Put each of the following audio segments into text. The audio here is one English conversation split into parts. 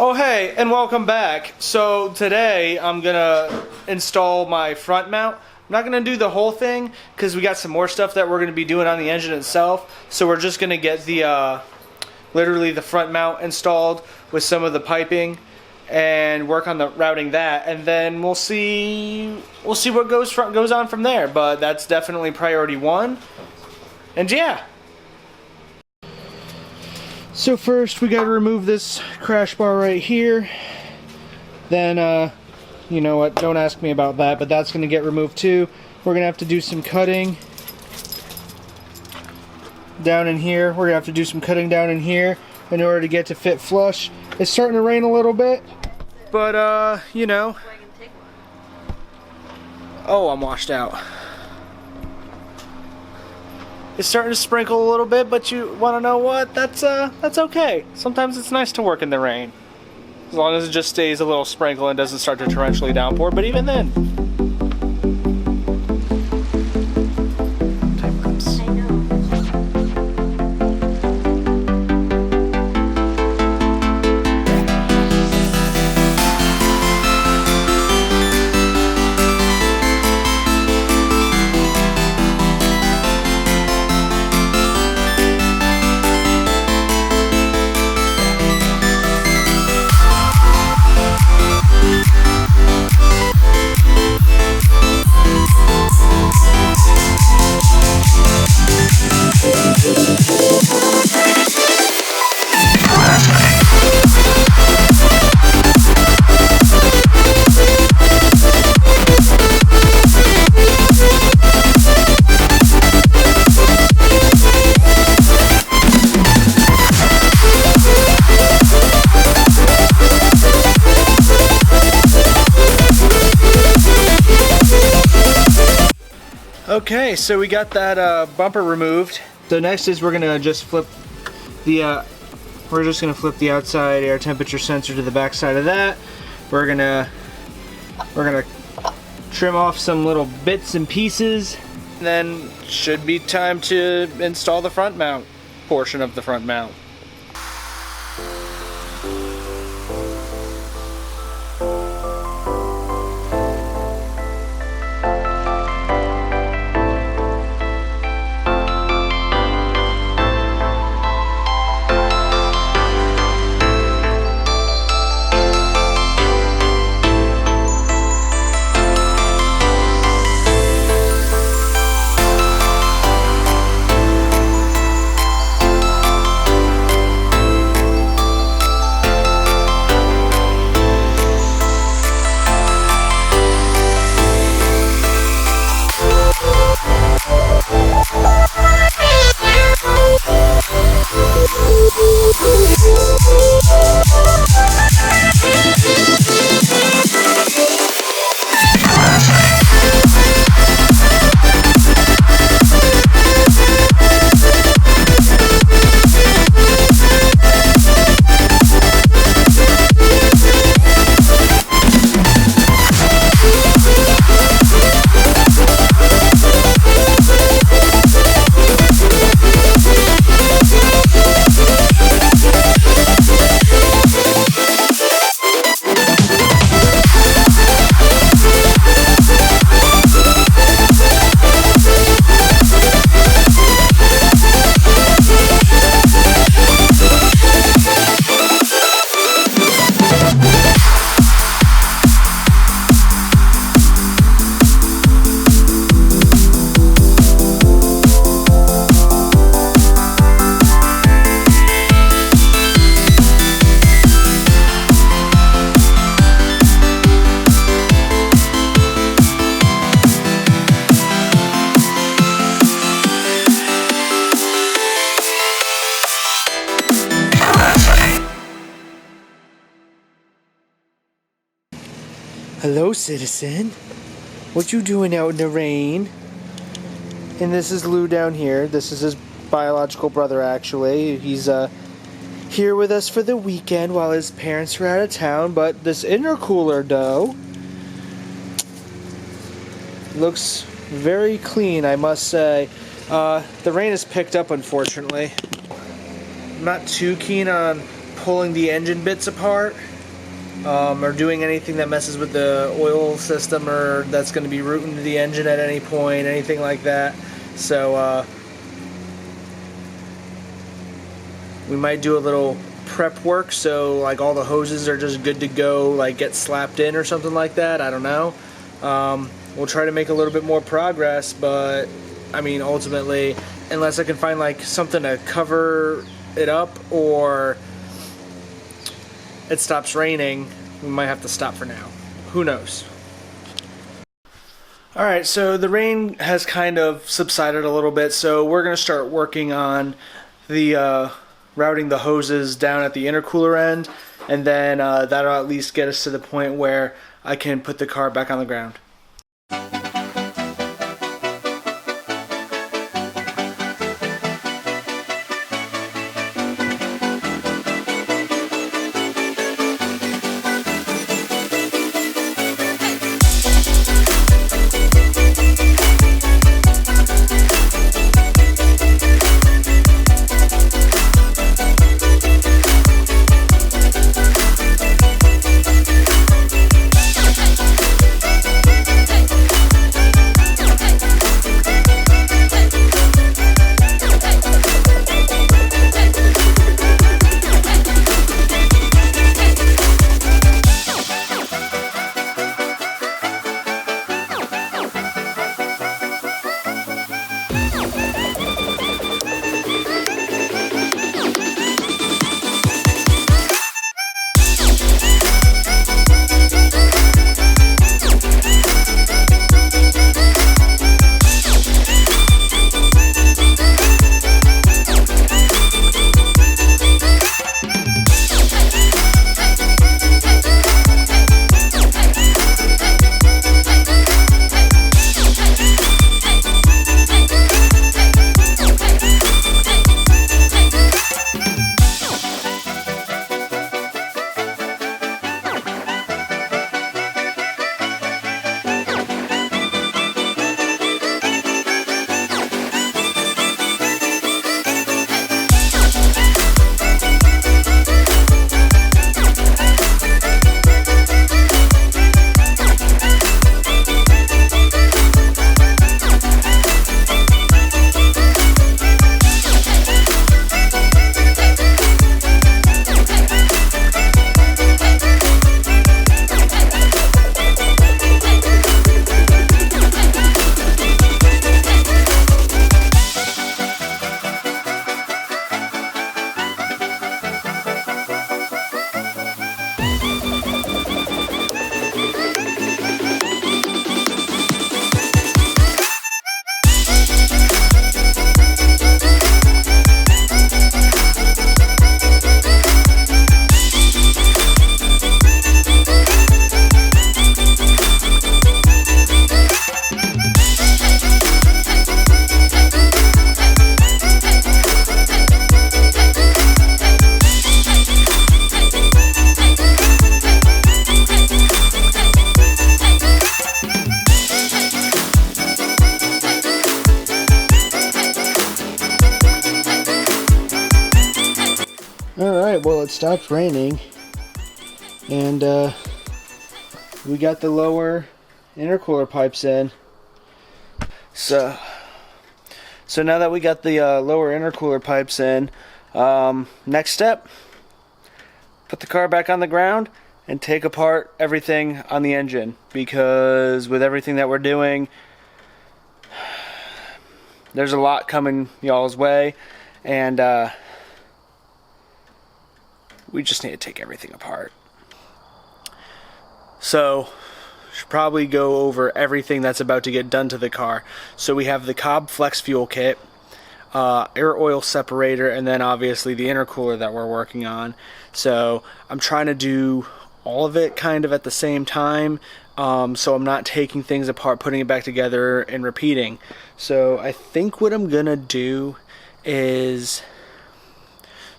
Oh hey, and welcome back. So today I'm gonna install my front mount. I'm not gonna do the whole thing because we got some more stuff that we're gonna be doing on the engine itself. So we're just gonna get the literally the front mount installed with some of the piping and work on the routing that, and then we'll see what goes on from there. But that's definitely priority one. And yeah. So first we got to remove this crash bar right here. Then, you know what, don't ask me about that, but that's going to get removed too. We're going to have to do some cutting down in here. We're going to have to do some cutting down in here in order to get to fit flush. It's starting to rain a little bit, but, you know. Oh, I'm washed out. It's starting to sprinkle a little bit, but you want to know what? That's okay. Sometimes it's nice to work in the rain. As long as it just stays a little sprinkle and doesn't start to torrentially downpour, but even then. Time lapse. I know. Okay, so we got that bumper removed. So next is we're gonna just flip the outside air temperature sensor to the back side of that. We're gonna trim off some little bits and pieces, and then should be time to install the front mount portion of the front mount. Hello, citizen. What you doing out in the rain? And this is Lou down here. This is his biological brother, actually. He's here with us for the weekend while his parents are out of town. But this intercooler, though, looks very clean, I must say. The rain has picked up, unfortunately. I'm not too keen on pulling the engine bits apart or doing anything that messes with the oil system or that's going to be rooting to the engine at any point, anything like that. So we might do a little prep work, so like all the hoses are just good to go, like get slapped in or something like that. I don't know. We'll try to make a little bit more progress, but I mean, ultimately, unless I can find like something to cover it up or it stops raining, we might have to stop for now. Who knows? Alright, so the rain has kind of subsided a little bit, so we're going to start working on the routing the hoses down at the intercooler end, and then that'll at least get us to the point where I can put the car back on the ground. Alright, well, it stopped raining, and we got the lower intercooler pipes in. So now that we got the lower intercooler pipes in, next step, put the car back on the ground and take apart everything on the engine, because with everything that we're doing, there's a lot coming y'all's way, and we just need to take everything apart. So, should probably go over everything that's about to get done to the car. So we have the Cobb Flex Fuel Kit, air oil separator, and then obviously the intercooler that we're working on. So I'm trying to do all of it kind of at the same time, so I'm not taking things apart, putting it back together, and repeating. So I think what I'm gonna do is,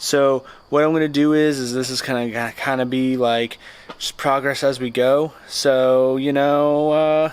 this is gonna kind of be like just progress as we go. So yeah.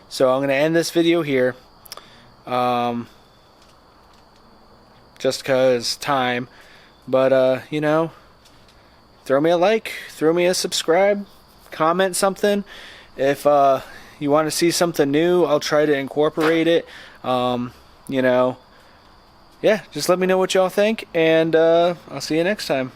So I'm gonna end this video here, just cause time. But throw me a like, throw me a subscribe, comment something. If you want to see something new, I'll try to incorporate it. You know, yeah, just let me know what y'all think, and I'll see you next time.